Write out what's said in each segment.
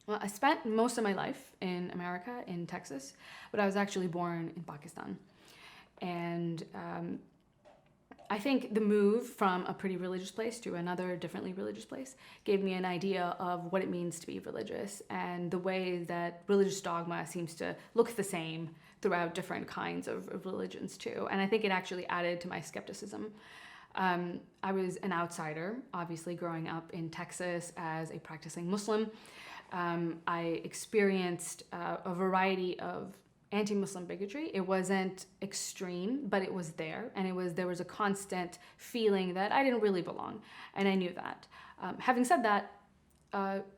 Well, I spent most of my life in America, in Texas, but I was actually born in Pakistan. And I think the move from a pretty religious place to another differently religious place gave me an idea of what it means to be religious and the way that religious dogma seems to look the same throughout different kinds of religions too. And I think it actually added to my skepticism. I was an outsider, obviously, growing up in Texas as a practicing Muslim. I experienced a variety of anti-Muslim bigotry. It wasn't extreme, but it was there, and there was a constant feeling that I didn't really belong, and I knew that. Having said that,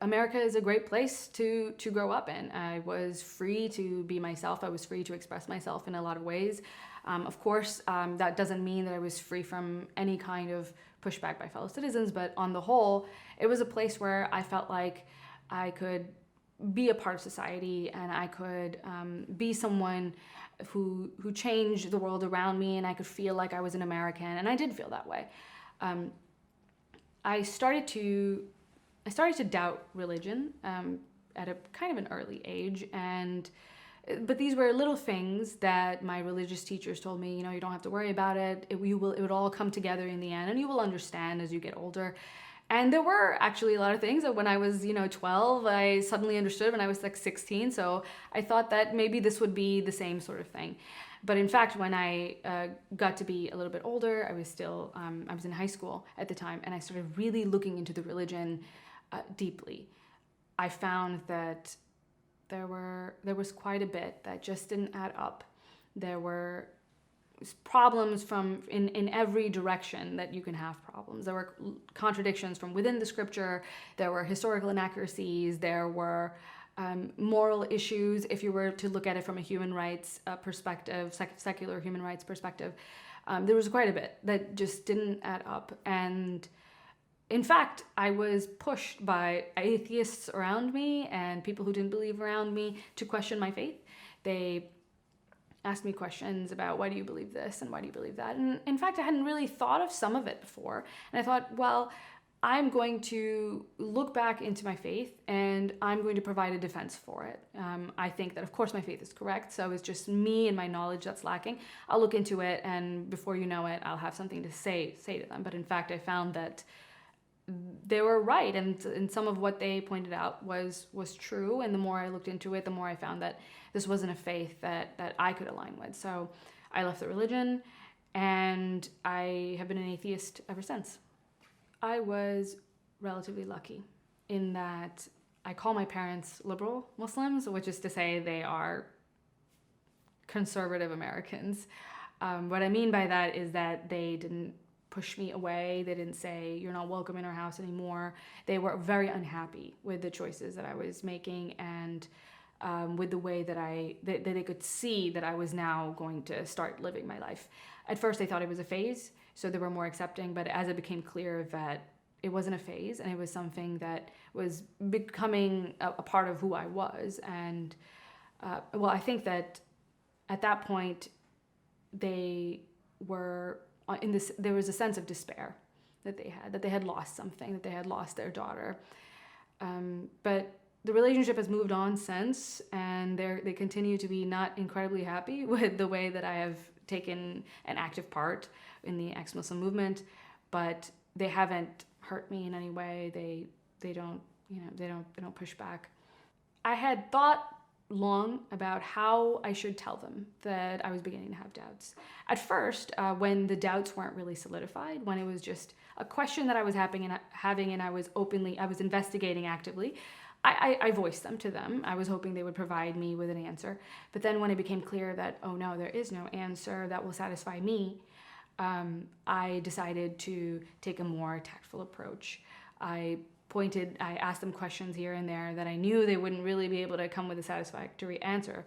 America is a great place to grow up in. I was free to be myself. I was free to express myself in a lot of ways. Of course, that doesn't mean that I was free from any kind of pushback by fellow citizens, but on the whole, it was a place where I felt like I could be a part of society, and I could be someone who changed the world around me, and I could feel like I was an American, and I did feel that way. I started to doubt religion at a kind of an early age, but these were little things that my religious teachers told me, you don't have to worry about it. It would all come together in the end, and you will understand as you get older. And there were actually a lot of things that when I was, 12, I suddenly understood when I was like 16. So I thought that maybe this would be the same sort of thing. But in fact, when I got to be a little bit older, I was in high school at the time, and I started really looking into the religion deeply. I found that there was quite a bit that just didn't add up. There were problems from in every direction that you can have problems. There were contradictions from within the scripture. There were historical inaccuracies. There were moral issues. If you were to look at it from a human rights perspective, secular human rights perspective, there was quite a bit that just didn't add up. And in fact, I was pushed by atheists around me and people who didn't believe around me to question my faith. They asked me questions about, why do you believe this and why do you believe that? And in fact, I hadn't really thought of some of it before. And I thought, well, I'm going to look back into my faith and I'm going to provide a defense for it. I think that, of course, my faith is correct. So it's just me and my knowledge that's lacking. I'll look into it, and before you know it, I'll have something to say to them. But in fact, I found that they were right, and some of what they pointed out was true. And the more I looked into it, the more I found that this wasn't a faith that I could align with. So I left the religion, and I have been an atheist ever since. I was relatively lucky in that I call my parents liberal Muslims, which is to say they are conservative Americans. What I mean by that is that they didn't push me away. They didn't say, you're not welcome in our house anymore. They were very unhappy with the choices that I was making, and with the way that they could see that I was now going to start living my life. At first, they thought it was a phase, so they were more accepting. But as it became clear that it wasn't a phase, and it was something that was becoming a part of who I was, and I think that at that point, they were there was a sense of despair that they had lost something, that they had lost their daughter. But the relationship has moved on since, and they continue to be not incredibly happy with the way that I have taken an active part in the ex-Muslim movement, but they haven't hurt me in any way. They don't push back. I had thought long about how I should tell them that I was beginning to have doubts. At first, when the doubts weren't really solidified, when it was just a question that I was having and I was investigating actively, I voiced them to them. I was hoping they would provide me with an answer. But then when it became clear that, oh no, there is no answer that will satisfy me, I decided to take a more tactful approach. I asked them questions here and there that I knew they wouldn't really be able to come with a satisfactory answer,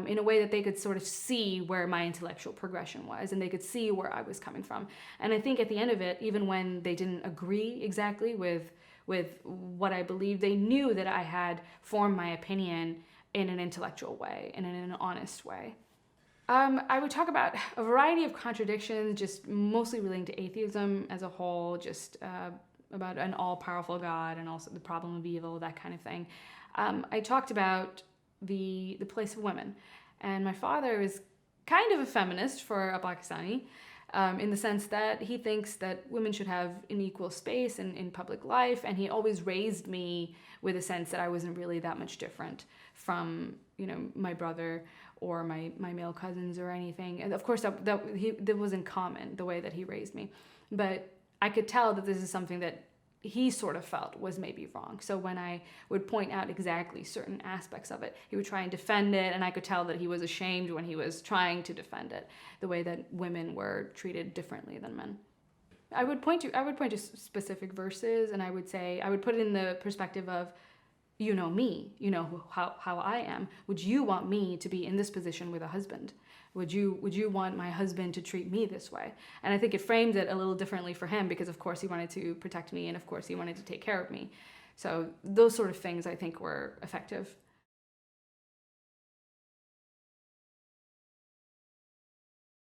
in a way that they could sort of see where my intellectual progression was, and they could see where I was coming from. And I think at the end of it, even when they didn't agree exactly with what I believed, they knew that I had formed my opinion in an intellectual way and in an honest way. I would talk about a variety of contradictions, just mostly relating to atheism as a whole, just about an all-powerful God and also the problem of evil, that kind of thing. I talked about the place of women, and my father is kind of a feminist for a Pakistani, in the sense that he thinks that women should have an equal space in public life, and he always raised me with a sense that I wasn't really that much different from, my brother or my male cousins or anything. And of course that wasn't common, the way that he raised me. But I could tell that this is something that he sort of felt was maybe wrong. So when I would point out exactly certain aspects of it, he would try and defend it, and I could tell that he was ashamed when he was trying to defend it, the way that women were treated differently than men. I would point to specific verses, and I would put it in the perspective of, you know me, you know how I am. Would you want me to be in this position with a husband? Would you want my husband to treat me this way? And I think it framed it a little differently for him, because of course he wanted to protect me, and of course he wanted to take care of me. So those sort of things I think were effective.